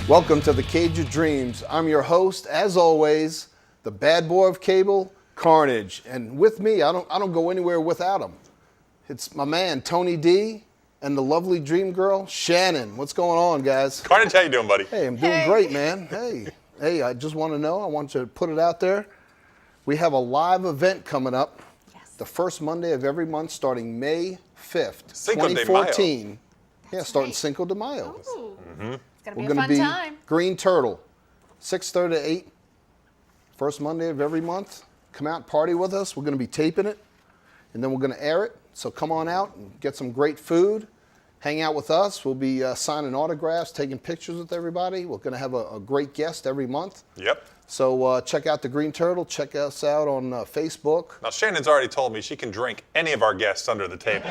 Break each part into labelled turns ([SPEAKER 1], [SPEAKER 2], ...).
[SPEAKER 1] Welcome to the Cage of Dreams. I'm your host, as always, the bad boy of cable, Carnage. And with me, I don't go anywhere without him. It's my man, Tony D, and the lovely Dream Girl, Shannon. What's going on, guys?
[SPEAKER 2] Carnage, how you doing, buddy?
[SPEAKER 1] Hey, I'm doing great, man. Hey, I just want to know, I want you to put it out there. We have a live event coming up. Yes. The first Monday of every month starting May 5th,
[SPEAKER 2] Cinco
[SPEAKER 1] 2014.
[SPEAKER 2] De
[SPEAKER 1] Yeah, starting Cinco de Mayo.
[SPEAKER 3] It's going to be a fun time.
[SPEAKER 1] Green Turtle, 6:30 to 8, first Monday of every month. Come out and party with us. We're going to be taping it, and then we're going to air it. So come on out and get some great food. Hang out with us. We'll be signing autographs, taking pictures with everybody. We're going to have a great guest every month.
[SPEAKER 2] Yep.
[SPEAKER 1] So check out the Green Turtle. Check us out on Facebook.
[SPEAKER 2] Now, Shannon's already told me she can drink any of our guests under the table.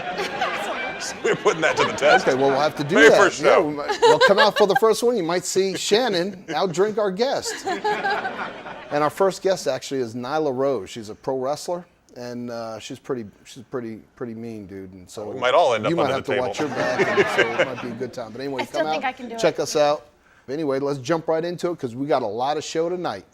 [SPEAKER 2] So we're putting that to the test.
[SPEAKER 1] Okay, well, we'll have to do
[SPEAKER 2] Very
[SPEAKER 1] that.
[SPEAKER 2] first show.
[SPEAKER 1] Yeah, we'll come out for the first one. You might see Shannon outdrink our guest. And our first guest actually is Nyla Rose. She's a pro wrestler, and she's pretty mean, dude. And so
[SPEAKER 2] we might all end up
[SPEAKER 1] you might
[SPEAKER 2] under
[SPEAKER 1] have
[SPEAKER 2] the
[SPEAKER 1] to
[SPEAKER 2] table.
[SPEAKER 1] watch your back. And so it might be a good time. But anyway,
[SPEAKER 3] I still think I can do
[SPEAKER 1] check
[SPEAKER 3] it.
[SPEAKER 1] us out. Anyway, let's jump right into it because we got a lot of show tonight.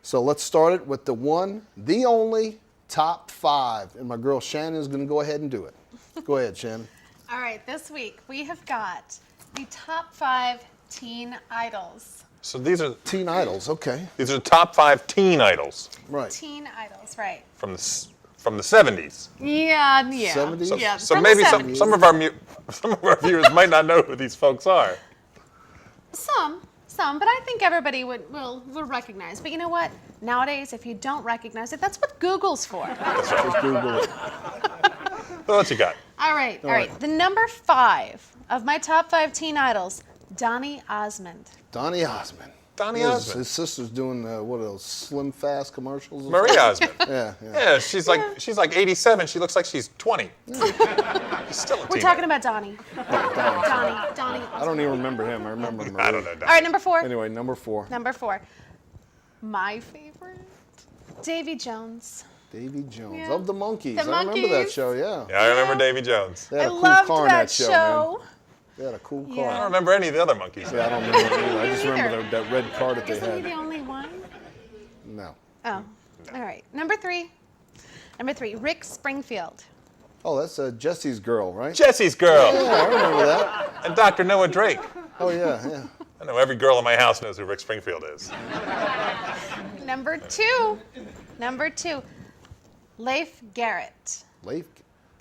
[SPEAKER 1] So let's start it with the one, the only top 5, and my girl Shannon is going to go ahead and do it. Go ahead, Shannon.
[SPEAKER 3] All right, this week we have got the top 5 teen idols.
[SPEAKER 2] So these are
[SPEAKER 1] Teen Idols, okay.
[SPEAKER 2] the top 5 teen idols
[SPEAKER 1] Right.
[SPEAKER 3] Teen idols, right?
[SPEAKER 2] from the 70s.
[SPEAKER 3] Yeah.
[SPEAKER 1] 70s?
[SPEAKER 2] So,
[SPEAKER 3] Yeah,
[SPEAKER 2] so
[SPEAKER 3] from
[SPEAKER 2] maybe
[SPEAKER 3] the
[SPEAKER 2] some
[SPEAKER 3] 70s.
[SPEAKER 2] of our viewers might not know who these folks are.
[SPEAKER 3] Some, but I think everybody will recognize. But you know what? Nowadays, if you don't recognize it, that's what Google's for.
[SPEAKER 1] Just Google it.
[SPEAKER 2] So what you got?
[SPEAKER 3] All right. The number 5 of my top 5 teen idols, Donny Osmond.
[SPEAKER 1] Donny Osmond.
[SPEAKER 2] Donny Osmond.
[SPEAKER 1] His sister's doing what are those Slim Fast commercials? or
[SPEAKER 2] Marie
[SPEAKER 1] something?
[SPEAKER 2] Osmond.
[SPEAKER 1] Yeah.
[SPEAKER 2] Yeah, she's like 87. She looks like she's 20. She's still a
[SPEAKER 3] We're
[SPEAKER 2] teenager.
[SPEAKER 3] talking about Donny. Donny.
[SPEAKER 1] I don't even remember him. I remember Marie.
[SPEAKER 2] I don't know.
[SPEAKER 3] All right, number 4.
[SPEAKER 1] Anyway, number 4.
[SPEAKER 3] Number 4. My favorite, Davy Jones.
[SPEAKER 1] Davy Jones
[SPEAKER 3] Yeah.
[SPEAKER 1] of the Monkees.
[SPEAKER 3] The
[SPEAKER 1] I remember that
[SPEAKER 3] Monkees.
[SPEAKER 1] show. Yeah.
[SPEAKER 2] Yeah, I remember Davy Jones.
[SPEAKER 1] They had
[SPEAKER 3] I
[SPEAKER 1] a cool
[SPEAKER 3] loved
[SPEAKER 1] car in
[SPEAKER 3] that
[SPEAKER 1] show.
[SPEAKER 3] show.
[SPEAKER 1] Man. They had a cool car.
[SPEAKER 3] Yeah.
[SPEAKER 2] I don't remember any of the other monkeys.
[SPEAKER 1] Yeah, I don't remember either. I just
[SPEAKER 3] Me
[SPEAKER 1] remember
[SPEAKER 3] neither.
[SPEAKER 1] that red car that they
[SPEAKER 3] Isn't he
[SPEAKER 1] had.
[SPEAKER 3] the only one?
[SPEAKER 1] No.
[SPEAKER 3] Oh, all right. Number 3, Rick Springfield.
[SPEAKER 1] Oh, that's Jesse's girl, right?
[SPEAKER 2] Jesse's girl.
[SPEAKER 1] Yeah, I remember that.
[SPEAKER 2] And Dr. Noah Drake.
[SPEAKER 1] Oh, yeah.
[SPEAKER 2] I know every girl in my house knows who Rick Springfield is.
[SPEAKER 3] Number 2, Leif Garrett.
[SPEAKER 1] Leif,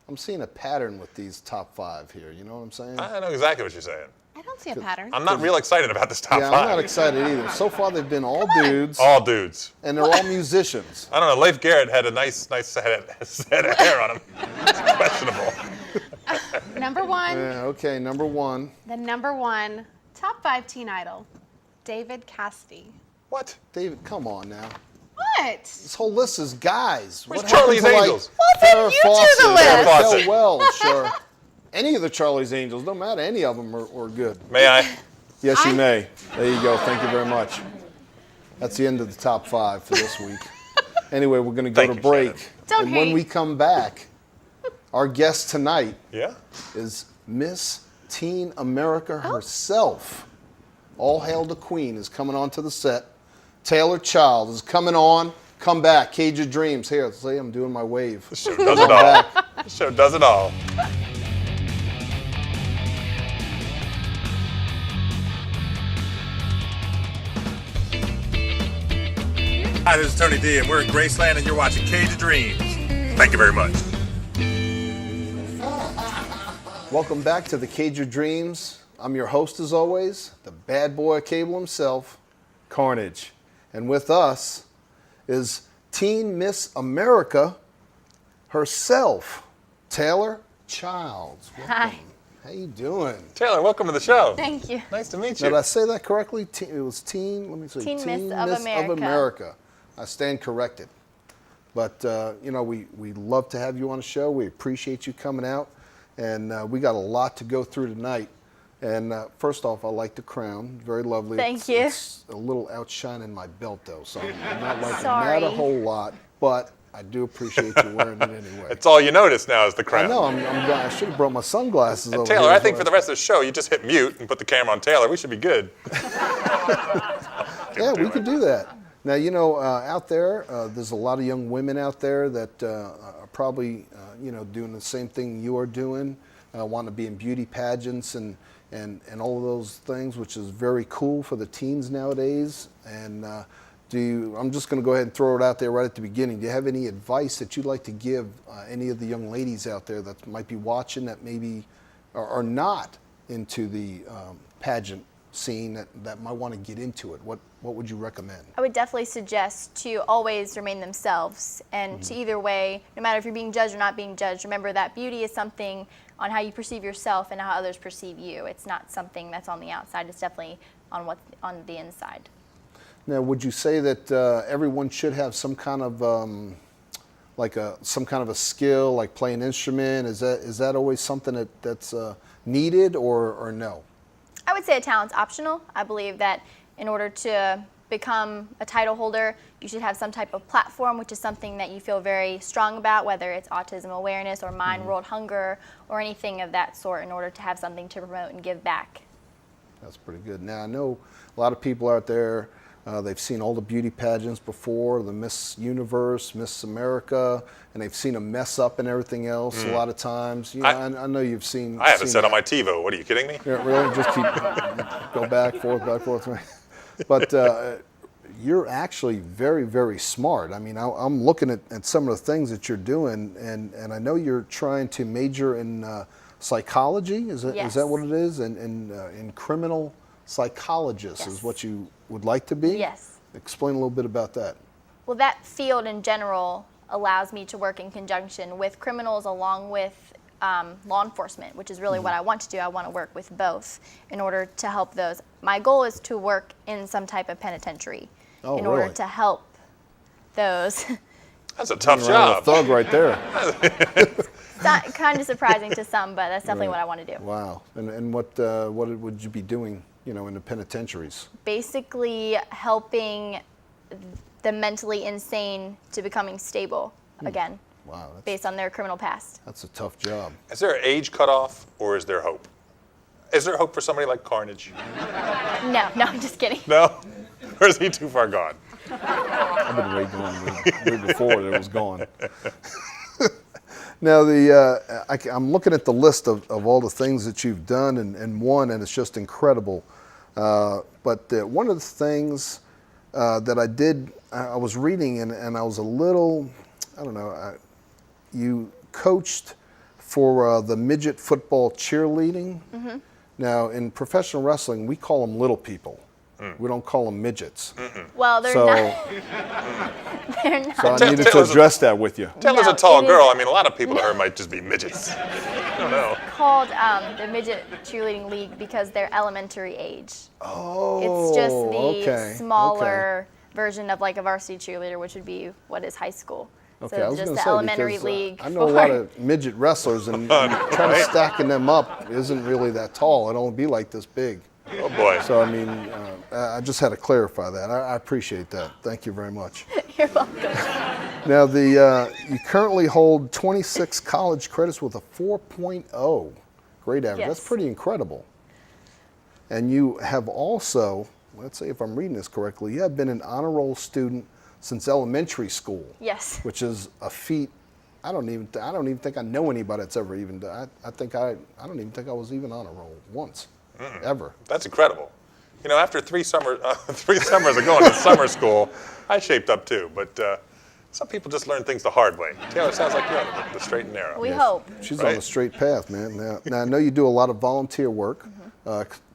[SPEAKER 1] I'm seeing a pattern with these top 5 here. You know what I'm saying?
[SPEAKER 2] I know exactly what you're saying.
[SPEAKER 3] I don't see a pattern.
[SPEAKER 2] I'm not real excited about this top
[SPEAKER 1] Yeah,
[SPEAKER 2] 5.
[SPEAKER 1] I'm not excited either. So far, they've been all dudes,
[SPEAKER 2] All dudes.
[SPEAKER 1] and they're all musicians.
[SPEAKER 2] I don't know. Leif Garrett had a nice head of hair on him. It's questionable.
[SPEAKER 3] Number 1,
[SPEAKER 1] Yeah, okay, number 1.
[SPEAKER 3] the number 1 top 5 teen idol, David Cassidy.
[SPEAKER 2] What?
[SPEAKER 1] David, come on now.
[SPEAKER 3] What?
[SPEAKER 1] This whole list is guys.
[SPEAKER 2] Where's
[SPEAKER 1] What happened
[SPEAKER 2] Charlie's
[SPEAKER 1] to,
[SPEAKER 2] Angels?
[SPEAKER 3] Well, then
[SPEAKER 1] Farrah
[SPEAKER 3] you do the
[SPEAKER 1] Fawcett,
[SPEAKER 3] list.
[SPEAKER 2] Farrah Fawcett.
[SPEAKER 1] Raquel Welch, sure. Any of the Charlie's Angels, no matter, any of them are good.
[SPEAKER 2] May I?
[SPEAKER 1] Yes, you may. There you go. Thank you very much. That's the end of the top 5 for this week. Anyway, we're going to go
[SPEAKER 2] Thank
[SPEAKER 1] to
[SPEAKER 2] you,
[SPEAKER 1] break.
[SPEAKER 2] Shannon.
[SPEAKER 3] Don't
[SPEAKER 1] And when
[SPEAKER 3] hate.
[SPEAKER 1] we come back, our guest tonight
[SPEAKER 2] Yeah?
[SPEAKER 1] is Miss Teen America herself. All Hail the Queen is coming onto the set. Taylor+Childs is coming on. Come back. Cage of Dreams. Here, see, I'm doing my wave.
[SPEAKER 2] The show does it all. The show does it all. Hi, this is Tony D, and we're in Graceland, and you're watching Cage of Dreams. Thank you very much.
[SPEAKER 1] Welcome back to the Cage of Dreams. I'm your host, as always, the bad boy of cable himself, Carnage. And with us is Teen Miss America herself, Taylor+Childs. Welcome.
[SPEAKER 3] Hi.
[SPEAKER 1] How you doing?
[SPEAKER 2] Taylor, welcome to the show.
[SPEAKER 3] Thank you.
[SPEAKER 2] Nice to meet
[SPEAKER 1] Now,
[SPEAKER 2] you.
[SPEAKER 1] did I say that correctly? It was Teen, let me see.
[SPEAKER 4] Teen Miss of America.
[SPEAKER 1] America. I stand corrected. But, we love to have you on the show. We appreciate you coming out. And we got a lot to go through tonight. And first off, I like the crown. Very lovely.
[SPEAKER 4] Thank you.
[SPEAKER 1] It's a little outshining my belt, though, so I'm not liking
[SPEAKER 4] Sorry.
[SPEAKER 1] that a whole lot. But I do appreciate you wearing it anyway.
[SPEAKER 2] That's all you notice now is the crown.
[SPEAKER 1] I know. I should have brought my sunglasses.
[SPEAKER 2] And
[SPEAKER 1] over
[SPEAKER 2] Taylor,
[SPEAKER 1] here
[SPEAKER 2] I
[SPEAKER 1] as
[SPEAKER 2] think
[SPEAKER 1] well.
[SPEAKER 2] for the rest of the show, you just hit mute and put the camera on Taylor. We should be good.
[SPEAKER 1] Yeah, we could do that. Now, you know, out there, there's a lot of young women out there that are probably, you know, doing the same thing you are doing, want to be in beauty pageants and all of those things, which is very cool for the teens nowadays. And I'm just going to go ahead and throw it out there right at the beginning. Do you have any advice that you'd like to give any of the young ladies out there that might be watching that maybe are not into the pageant scene that might want to get into it? What would you recommend?
[SPEAKER 4] I would definitely suggest to always remain themselves, and to either way, no matter if you're being judged or not being judged, remember that beauty is something on how you perceive yourself and how others perceive you. It's not something that's on the outside, it's definitely on what's on the inside.
[SPEAKER 1] Now, would you say that everyone should have some kind of some kind of a skill, like play an instrument? Is that always something that's needed, or no?
[SPEAKER 4] I would say a talent's optional. I believe that in order to become a title holder, you should have some type of platform, which is something that you feel very strong about, whether it's autism awareness or mind world hunger or anything of that sort, in order to have something to promote and give back.
[SPEAKER 1] That's pretty good. Now, I know a lot of people out there, they've seen all the beauty pageants before, the Miss Universe, Miss America, and they've seen them mess up and everything else a lot of times. You know, I know you've seen.
[SPEAKER 2] I have it
[SPEAKER 1] seen
[SPEAKER 2] set on
[SPEAKER 1] that.
[SPEAKER 2] my TiVo. What, are you kidding me?
[SPEAKER 1] Yeah, really? Just keep go back, forth. But you're actually very, very smart. I mean, I'm looking at some of the things that you're doing, and I know you're trying to major in psychology. Is
[SPEAKER 4] Yes.
[SPEAKER 1] that what it is? And in criminal psychologist is
[SPEAKER 4] Yes.
[SPEAKER 1] what you would like to be?
[SPEAKER 4] Yes.
[SPEAKER 1] Explain a little bit about that.
[SPEAKER 4] Well, that field in general allows me to work in conjunction with criminals along with law enforcement, which is really what I want to do. I want to work with both in order to help those. My goal is to work in some type of penitentiary in order
[SPEAKER 1] really?
[SPEAKER 4] to help those.
[SPEAKER 2] That's a tough
[SPEAKER 1] You're a
[SPEAKER 2] job.
[SPEAKER 1] thug right there.
[SPEAKER 4] It's not kind of surprising to some, but that's definitely what I want to do.
[SPEAKER 1] Wow. And what would you be doing, you know, in the penitentiaries?
[SPEAKER 4] Basically helping the mentally insane to becoming stable again,
[SPEAKER 1] Wow,
[SPEAKER 4] based on their criminal past.
[SPEAKER 1] that's a tough job.
[SPEAKER 2] Is there an age cutoff, or is there hope? Is there hope for somebody like Carnage?
[SPEAKER 4] No, I'm just kidding.
[SPEAKER 2] No? Or is he too far gone?
[SPEAKER 1] I've been way gone way before it was gone. Now, I'm looking at the list of all the things that you've done and won, and it's just incredible. But one of the things that I was reading, and I was a little, I don't know, you coached for the midget football cheerleading. Mm-hmm. Now, in professional wrestling, we call them little people. We don't call them midgets.
[SPEAKER 4] Well, they're
[SPEAKER 1] So,
[SPEAKER 4] not. They're not.
[SPEAKER 1] so I needed to address that with you.
[SPEAKER 2] Taylor's
[SPEAKER 4] No,
[SPEAKER 2] a tall
[SPEAKER 4] it
[SPEAKER 2] girl.
[SPEAKER 4] is-
[SPEAKER 2] I mean, a lot of people to her might just be midgets. I don't know.
[SPEAKER 4] Called the midget cheerleading league because they're elementary age.
[SPEAKER 1] Oh,
[SPEAKER 4] It's just the
[SPEAKER 1] okay,
[SPEAKER 4] smaller version of like a varsity cheerleader, which would be what is high school.
[SPEAKER 1] Okay,
[SPEAKER 4] So
[SPEAKER 1] I was
[SPEAKER 4] just
[SPEAKER 1] going
[SPEAKER 4] the
[SPEAKER 1] to say,
[SPEAKER 4] elementary
[SPEAKER 1] because
[SPEAKER 4] league.
[SPEAKER 1] I know a lot of midget wrestlers, and trying to stacking them up isn't really that tall. It only be like this big.
[SPEAKER 2] Oh, boy.
[SPEAKER 1] So, I mean, I just had to clarify that. I appreciate that. Thank you very much.
[SPEAKER 4] You're welcome.
[SPEAKER 1] Now, you currently hold 26 college credits with a 4.0 grade average. That's
[SPEAKER 4] Yes.
[SPEAKER 1] pretty incredible. And you have also, let's say if I'm reading this correctly, you have been an honor roll student since elementary school.
[SPEAKER 4] Yes.
[SPEAKER 1] Which is a feat. I don't even think I know anybody that's ever even done. I don't even think I was even on a roll once, ever.
[SPEAKER 2] That's incredible. You know, after 3 summers of going to summer school, I shaped up too. But some people just learn things the hard way. Taylor, sounds like you're on the straight and narrow.
[SPEAKER 4] We hope.
[SPEAKER 1] She's on
[SPEAKER 2] Right.
[SPEAKER 1] the straight path, man. Now I know you do a lot of volunteer work.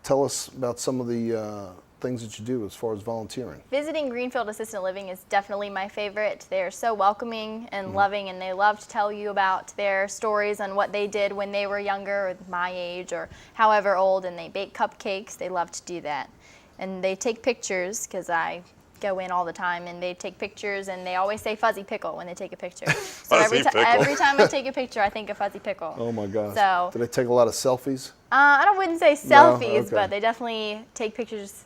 [SPEAKER 1] Tell us about some of the things that you do as far as volunteering.
[SPEAKER 4] Visiting Greenfield Assistant Living is definitely my favorite. They're so welcoming and loving, and they love to tell you about their stories and what they did when they were younger, or my age, or however old, and they bake cupcakes. They love to do that. And they take pictures, because I go in all the time, and they take pictures, and they always say fuzzy pickle when they take a picture. So
[SPEAKER 2] Fuzzy pickle.
[SPEAKER 4] every time I take a picture, I think of fuzzy pickle.
[SPEAKER 1] Oh my gosh.
[SPEAKER 4] So
[SPEAKER 1] Do they take a lot of selfies?
[SPEAKER 4] I wouldn't say selfies,
[SPEAKER 1] okay.
[SPEAKER 4] but they definitely take pictures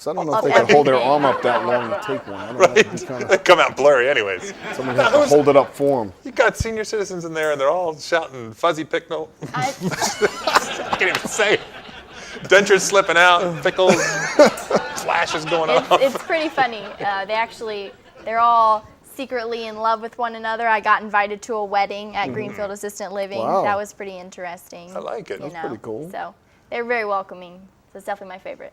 [SPEAKER 1] So I don't know if they can hold their arm up that long to take one. I don't know. It'd be
[SPEAKER 2] They come out blurry anyways.
[SPEAKER 1] Someone has to hold it up for them.
[SPEAKER 2] You got senior citizens in there, and they're all shouting fuzzy pickle. I can't even say it. Dentures slipping out, pickles, flashes going off.
[SPEAKER 4] It's pretty funny. They're all secretly in love with one another. I got invited to a wedding at Greenfield Assistant Living.
[SPEAKER 1] Wow.
[SPEAKER 4] That was pretty interesting.
[SPEAKER 2] I like it.
[SPEAKER 4] you
[SPEAKER 2] That's
[SPEAKER 4] know.
[SPEAKER 1] pretty cool.
[SPEAKER 4] So they're very welcoming. So it's definitely my favorite.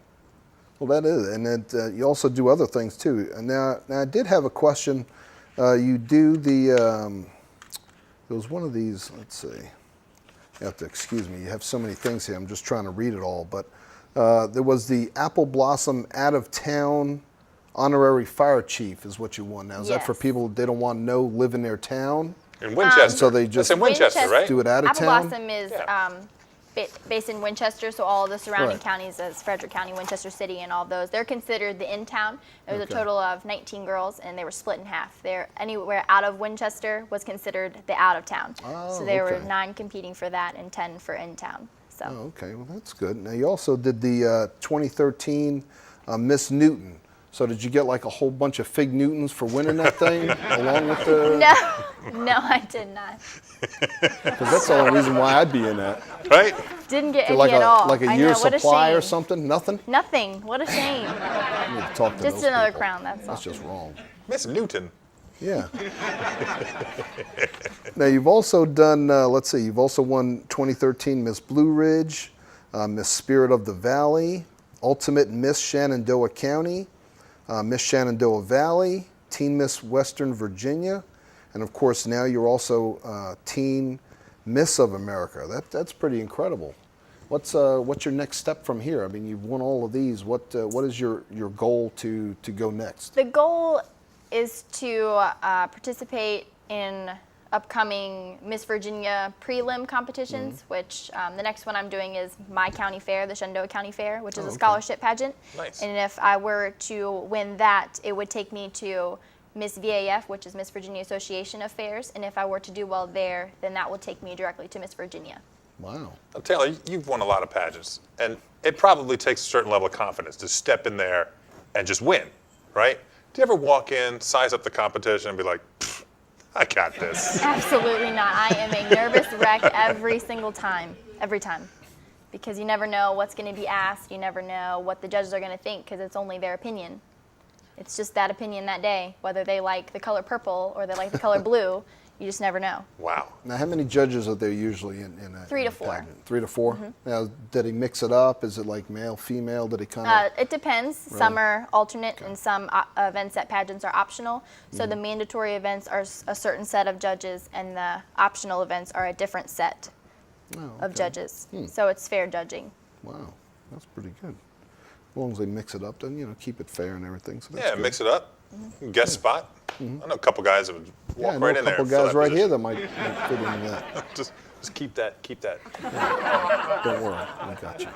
[SPEAKER 1] Well, that is, and you also do other things too. And now I did have a question. You do the there was one of these. Let's see. You have to excuse me. You have so many things here. I'm just trying to read it all. But there was the Apple Blossom Out of Town Honorary Fire Chief is what you won. Now is that for
[SPEAKER 4] Yes.
[SPEAKER 1] people they don't want no live in their town?
[SPEAKER 2] In Winchester.
[SPEAKER 1] So they just
[SPEAKER 2] That's in Winchester, right?
[SPEAKER 1] do it out of
[SPEAKER 4] Apple
[SPEAKER 1] town.
[SPEAKER 4] Blossom is
[SPEAKER 2] Yeah.
[SPEAKER 4] based in Winchester, so all the surrounding
[SPEAKER 1] Right.
[SPEAKER 4] counties, as Frederick County, Winchester City, and all those, they're considered the in-town. There was
[SPEAKER 1] Okay.
[SPEAKER 4] a total of 19 girls, and they were split in half. Anywhere out of Winchester was considered the out-of-town.
[SPEAKER 1] Oh,
[SPEAKER 4] so there were
[SPEAKER 1] okay.
[SPEAKER 4] 9 competing for that and 10 for in-town. So.
[SPEAKER 1] Oh, okay. Well, that's good. Now, you also did the 2013 Miss Newton. So did you get like a whole bunch of Fig Newtons for winning that thing along with the...
[SPEAKER 4] No, I did not.
[SPEAKER 1] Because that's the only reason why I'd be in that.
[SPEAKER 2] Right?
[SPEAKER 4] Didn't get
[SPEAKER 1] Like
[SPEAKER 4] any at all.
[SPEAKER 1] like a
[SPEAKER 4] I
[SPEAKER 1] year's
[SPEAKER 4] know, what a
[SPEAKER 1] supply or
[SPEAKER 4] shame.
[SPEAKER 1] something? Nothing?
[SPEAKER 4] Nothing. What a shame.
[SPEAKER 1] I need to talk to
[SPEAKER 4] Just
[SPEAKER 1] those
[SPEAKER 4] another
[SPEAKER 1] people.
[SPEAKER 4] crown, that's all.
[SPEAKER 1] That's just wrong.
[SPEAKER 2] Miss Newton.
[SPEAKER 1] Yeah. Now, you've also done, let's see, you've also won 2013 Miss Blue Ridge, Miss Spirit of the Valley, Ultimate Miss Shenandoah County, Miss Shenandoah Valley, Teen Miss Western Virginia, and of course now you're also Teen Miss of America. That's pretty incredible. What's your next step from here? I mean, you've won all of these. What is your goal to go next?
[SPEAKER 4] The goal is to participate in upcoming Miss Virginia prelim competitions, which the next one I'm doing is my county fair, the Shenandoah County Fair, which is a scholarship pageant.
[SPEAKER 2] Nice.
[SPEAKER 4] And if I were to win that, it would take me to Miss VAF, which is Miss Virginia Association of Fairs. And if I were to do well there, then that will take me directly to Miss Virginia.
[SPEAKER 1] Wow.
[SPEAKER 2] Now, Taylor, you've won a lot of pageants, and it probably takes a certain level of confidence to step in there and just win, right? Do you ever walk in, size up the competition, and be like, I got this?
[SPEAKER 4] Absolutely not. I am a nervous wreck every single time, because you never know what's going to be asked. You never know what the judges are going to think, because it's only their opinion. It's just that opinion that day, whether they like the color purple or they like the color blue. You just never know.
[SPEAKER 2] Wow.
[SPEAKER 1] Now, how many judges are there usually in a
[SPEAKER 4] 3 to
[SPEAKER 1] in a
[SPEAKER 4] 4.
[SPEAKER 1] pageant? 3 to 4? Now, did he mix it up? Is it like male, female? Did he kind of?
[SPEAKER 4] It depends. Some are alternate, and some events at pageants are optional. So the mandatory events are a certain set of judges, and the optional events are a different set of judges. So it's fair judging.
[SPEAKER 1] Wow, that's pretty good. As long as they mix it up, then keep it fair and everything. So that's
[SPEAKER 2] Yeah,
[SPEAKER 1] good.
[SPEAKER 2] mix it up. Guest spot. I know a couple guys that would
[SPEAKER 1] Yeah,
[SPEAKER 2] walk
[SPEAKER 1] I know
[SPEAKER 2] right
[SPEAKER 1] a
[SPEAKER 2] in there.
[SPEAKER 1] couple
[SPEAKER 2] and fill
[SPEAKER 1] guys
[SPEAKER 2] that
[SPEAKER 1] right here
[SPEAKER 2] position.
[SPEAKER 1] that might fit into that.
[SPEAKER 2] Just keep that.
[SPEAKER 1] Don't worry, I got you.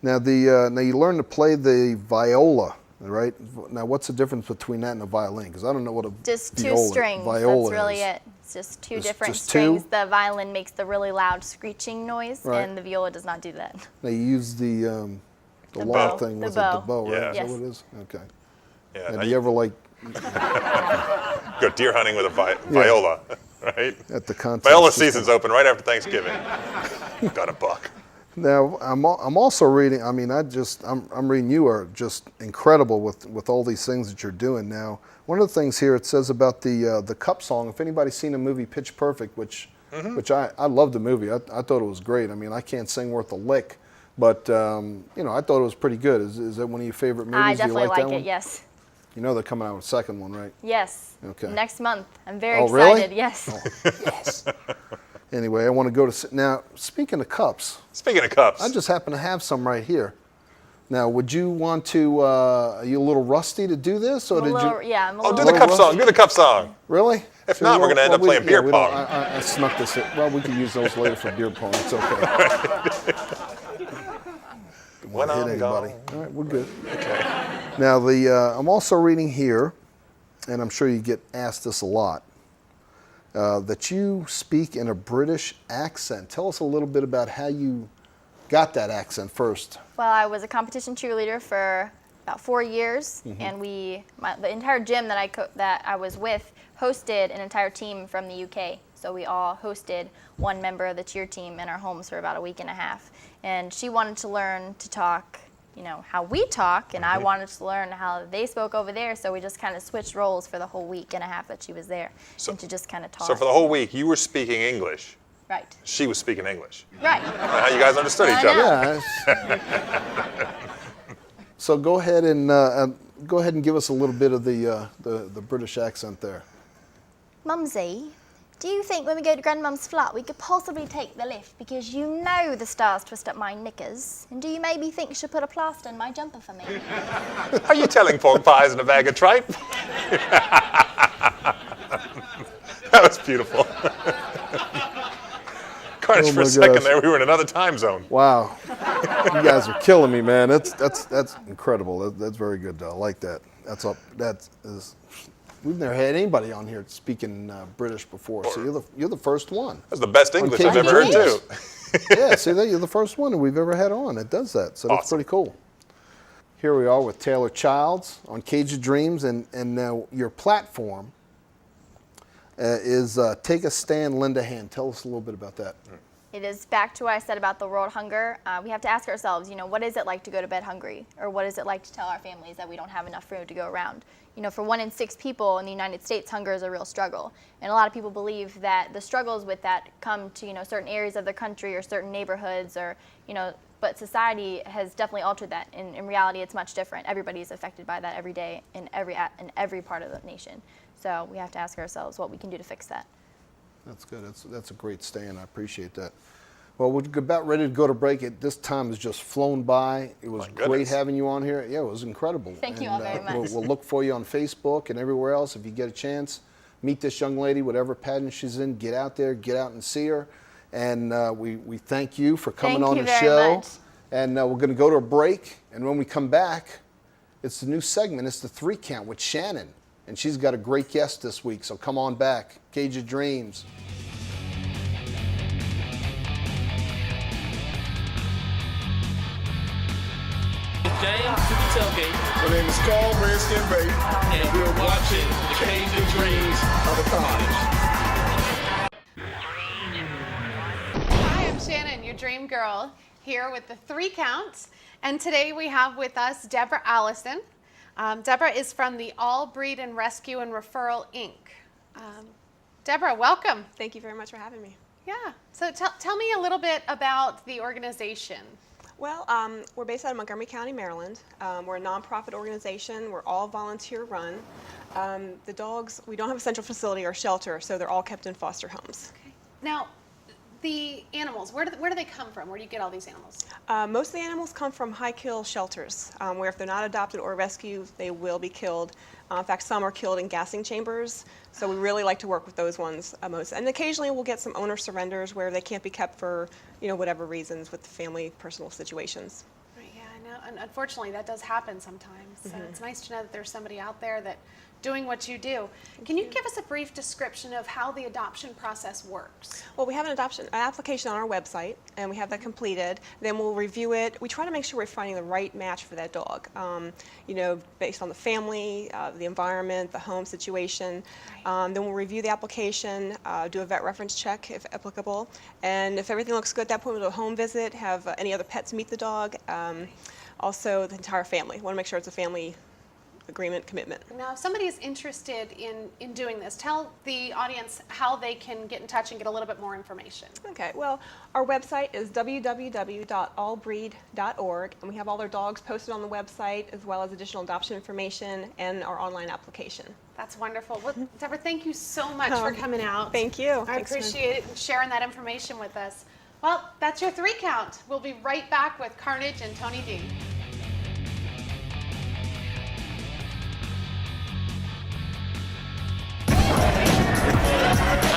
[SPEAKER 1] Now you learn to play the viola, right? Now what's the difference between that and the violin? Because I don't know what a
[SPEAKER 4] Just 2
[SPEAKER 1] viola,
[SPEAKER 4] strings.
[SPEAKER 1] viola
[SPEAKER 4] That's really
[SPEAKER 1] is.
[SPEAKER 4] it. It's just 2 different
[SPEAKER 1] just
[SPEAKER 4] strings.
[SPEAKER 1] 2?
[SPEAKER 4] The violin makes the really loud screeching noise,
[SPEAKER 1] Right.
[SPEAKER 4] and the viola does not do that.
[SPEAKER 1] Now you use the
[SPEAKER 4] The
[SPEAKER 1] long
[SPEAKER 4] bow.
[SPEAKER 1] thing
[SPEAKER 4] The
[SPEAKER 1] with
[SPEAKER 4] bow.
[SPEAKER 1] it, the bow, right?
[SPEAKER 2] Yeah.
[SPEAKER 1] Is that what it is? Okay.
[SPEAKER 2] Yeah.
[SPEAKER 1] Now,
[SPEAKER 2] now
[SPEAKER 1] do you ever like
[SPEAKER 2] go deer hunting with a viola, right?
[SPEAKER 1] at the contest?
[SPEAKER 2] Viola season's open right after Thanksgiving. Got a buck.
[SPEAKER 1] Now I'm also reading. I mean, I'm reading. You are just incredible with all these things that you're doing now. One of the things here it says about the cup song. If anybody's seen the movie Pitch Perfect, which I love the movie. I thought it was great. I mean, I can't sing worth a lick, but I thought it was pretty good. Is that one of your favorite movies?
[SPEAKER 4] I
[SPEAKER 1] Do you
[SPEAKER 4] definitely
[SPEAKER 1] like that
[SPEAKER 4] like it,
[SPEAKER 1] one?
[SPEAKER 4] yes.
[SPEAKER 1] You know they're coming out with a second one, right?
[SPEAKER 4] Yes.
[SPEAKER 1] Okay.
[SPEAKER 4] Next month. I'm very
[SPEAKER 1] Oh, really?
[SPEAKER 4] excited. Yes.
[SPEAKER 1] Yes. Anyway, I want to go to now. Speaking of cups,
[SPEAKER 2] Speaking of cups,
[SPEAKER 1] I just happen to have some right here. Now, would you want to? Are you a little rusty to do this, or
[SPEAKER 4] I'm a
[SPEAKER 1] did
[SPEAKER 4] little,
[SPEAKER 1] you?
[SPEAKER 4] yeah, I'm a
[SPEAKER 2] do
[SPEAKER 4] little
[SPEAKER 2] the cup
[SPEAKER 1] rusty?
[SPEAKER 2] song. Do the cup song.
[SPEAKER 1] Really?
[SPEAKER 2] If not, we're gonna end up playing beer
[SPEAKER 1] we don't-
[SPEAKER 2] pong.
[SPEAKER 1] I snuck this in. Well, we can use those later for beer pong. It's okay. Don't
[SPEAKER 2] When
[SPEAKER 1] want to hit
[SPEAKER 2] I'm
[SPEAKER 1] anybody.
[SPEAKER 2] gone.
[SPEAKER 1] All right, we're good.
[SPEAKER 2] Okay.
[SPEAKER 1] Now, I'm also reading here, and I'm sure you get asked this a lot, that you speak in a British accent. Tell us a little bit about how you got that accent first?
[SPEAKER 4] Well, I was a competition cheerleader for about 4 years, and the entire gym that I was with hosted an entire team from the UK. So we all hosted one member of the cheer team in our homes for about a week and a half. And she wanted to learn to talk, how we talk, and I wanted to learn how they spoke over there. So we just kind of switched roles for the whole week and a half that she was there, and to just kind of talk.
[SPEAKER 2] So for the whole week, you were speaking English.
[SPEAKER 4] Right.
[SPEAKER 2] She was speaking English.
[SPEAKER 4] Right.
[SPEAKER 2] How you guys understood each other.
[SPEAKER 1] Yeah. So go ahead and give us a little bit of the British accent there.
[SPEAKER 4] Mumsy, do you think when we go to Grandmum's flat we could possibly take the lift, because you know the stars twist up my knickers? And do you maybe think you should put a plaster in my jumper for me?
[SPEAKER 2] Are you telling pork pies in a bag of tripe? That was beautiful. Carnage, for a second there, we were in another time zone.
[SPEAKER 1] Wow, you guys are killing me, man. That's incredible. That's very good. I like that. We've never had anybody on here speaking British before, so you're the first one.
[SPEAKER 2] That's the best English I've ever heard too.
[SPEAKER 1] Yeah, see that you're the first one that we've ever had on that does that. So that's
[SPEAKER 2] Awesome.
[SPEAKER 1] pretty cool. Here we are with Taylor+Childs on Cage of Dreams, and now your platform is Take a Stand, Lend a Hand. Tell us a little bit about that.
[SPEAKER 4] It is back to what I said about the world hunger. We have to ask ourselves, what is it like to go to bed hungry? Or what is it like to tell our families that we don't have enough food to go around? For 1 in 6 people in the United States, hunger is a real struggle. And a lot of people believe that the struggles with that come to, certain areas of the country or certain neighborhoods or, but society has definitely altered that. In reality, it's much different. Everybody is affected by that every day in every part of the nation. So we have to ask ourselves what we can do to fix that.
[SPEAKER 1] That's good. That's a great stand. I appreciate that. Well, we're about ready to go to break. This time has just flown by. It was great having you on here. Yeah, it was incredible.
[SPEAKER 4] Thank you all very much.
[SPEAKER 1] We'll look for you on Facebook and everywhere else. If you get a chance, meet this young lady, whatever pageant she's in, get out there, get out and see her. And we thank you for coming on the show.
[SPEAKER 4] Thank you very much.
[SPEAKER 1] And we're going to go to a break. And when we come back, it's the new segment. It's the 3 Count with Shannon. And she's got a great guest this week, so come on back. Cage of Dreams.
[SPEAKER 5] James to the tailgate.
[SPEAKER 6] My name is Carl Redskin Bay,
[SPEAKER 5] And we're watching Cage of Dreams
[SPEAKER 6] of the Carnage.
[SPEAKER 3] Hi, I'm Shannon, your dream girl, here with the 3 Counts. And today we have with us Deborah Allison. Deborah is from the All Breed and Rescue and Referral, Inc. Deborah, welcome.
[SPEAKER 7] Thank you very much for having me.
[SPEAKER 3] Yeah, so tell me a little bit about the organization.
[SPEAKER 7] Well, we're based out of Montgomery County, Maryland. We're a nonprofit organization. We're all volunteer run. The dogs, we don't have a central facility or shelter, so they're all kept in foster homes.
[SPEAKER 3] Okay. Now, the animals, where do they come from? Where do you get all these animals?
[SPEAKER 7] Most of the animals come from high-kill shelters, where if they're not adopted or rescued, they will be killed. In fact, some are killed in gassing chambers, so we really like to work with those ones most. And occasionally we'll get some owner surrenders where they can't be kept for, whatever reasons with the family personal situations.
[SPEAKER 3] Right, yeah, I know. And unfortunately, that does happen sometimes. So it's nice to know that there's somebody out there that doing what you do. Can you give us a brief description of how the adoption process works?
[SPEAKER 7] Well, we have an application on our website, and we have that completed. Then we'll review it. We try to make sure we're finding the right match for that dog, based on the family, the environment, the home situation.
[SPEAKER 3] Right.
[SPEAKER 7] Then we'll review the application, do a vet reference check if applicable, and if everything looks good at that point, we'll do a home visit, have any other pets meet the dog, also the entire family. We want to make sure it's a family agreement, commitment.
[SPEAKER 3] Now, if somebody is interested in doing this, tell the audience how they can get in touch and get a little bit more information.
[SPEAKER 7] Okay, well, our website is www.allbreed.org, and we have all our dogs posted on the website, as well as additional adoption information and our online application.
[SPEAKER 3] That's wonderful. Well, Deborah, thank you so much for coming out.
[SPEAKER 7] Thank you.
[SPEAKER 3] I appreciate it and sharing that information with us. Well, that's your 3 Count. We'll be right back with Carnage and Tony D.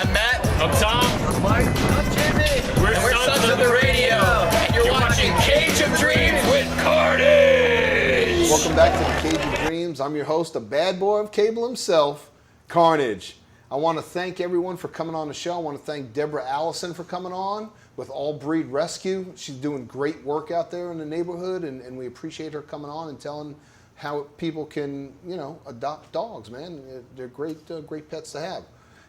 [SPEAKER 5] I'm Matt. I'm Tom. I'm Mike. I'm Jimmy. We're Sons of the Radio. And you're watching Cage of Dreams with Carnage.
[SPEAKER 1] Welcome back to the Cage of Dreams. I'm your host, a bad boy of cable himself, Carnage. I want to thank everyone for coming on the show. I want to thank Deborah Allison for coming on. with All Breed Rescue. She's doing great work out there in the neighborhood, and we appreciate her coming on and telling how people can, you know, adopt dogs, man. They're great, great pets to have.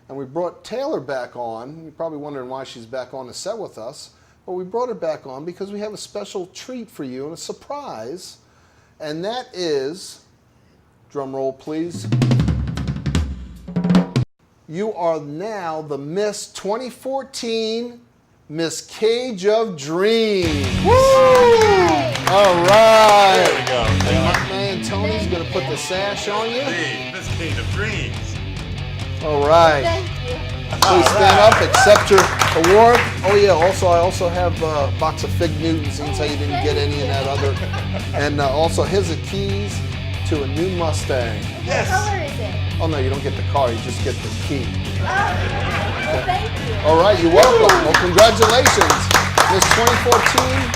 [SPEAKER 1] And we brought Taylor back on. You're probably wondering why she's back on the set with us. But we brought her back on because we have a special treat for you and a surprise. And that is, drum roll please, you are now the Miss 2014 Miss Cage of Dreams. Woo! All right.
[SPEAKER 2] There we go.
[SPEAKER 1] And my man Tony's going to put the sash on you.
[SPEAKER 2] Miss Cage of Dreams.
[SPEAKER 1] All right.
[SPEAKER 4] Thank you.
[SPEAKER 1] Please stand up, accept your award. Oh yeah, I also have a box of Fig Newtons, since how you didn't get any in that other. And also here's the keys to a new Mustang.
[SPEAKER 4] What color is it?
[SPEAKER 1] Oh no, you don't get the car, you just get the key.
[SPEAKER 4] Well, thank you.
[SPEAKER 1] All right, you're welcome. Well, congratulations. Miss 2014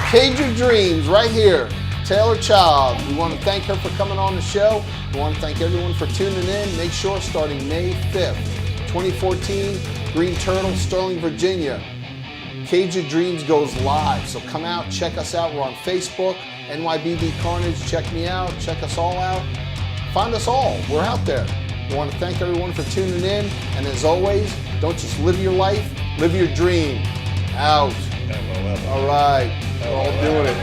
[SPEAKER 1] Cage of Dreams right here, Taylor+Childs. We want to thank her for coming on the show. We want to thank everyone for tuning in. Make sure starting May 5th, 2014, Green Turtle, Sterling, Virginia. Cage of Dreams goes live, so come out, check us out. We're on Facebook, NYBB Carnage. Check me out, check us all out. Find us all, we're out there. We want to thank everyone for tuning in, and as always, don't just live your life, live your dream. Out. All right, we're all doing it.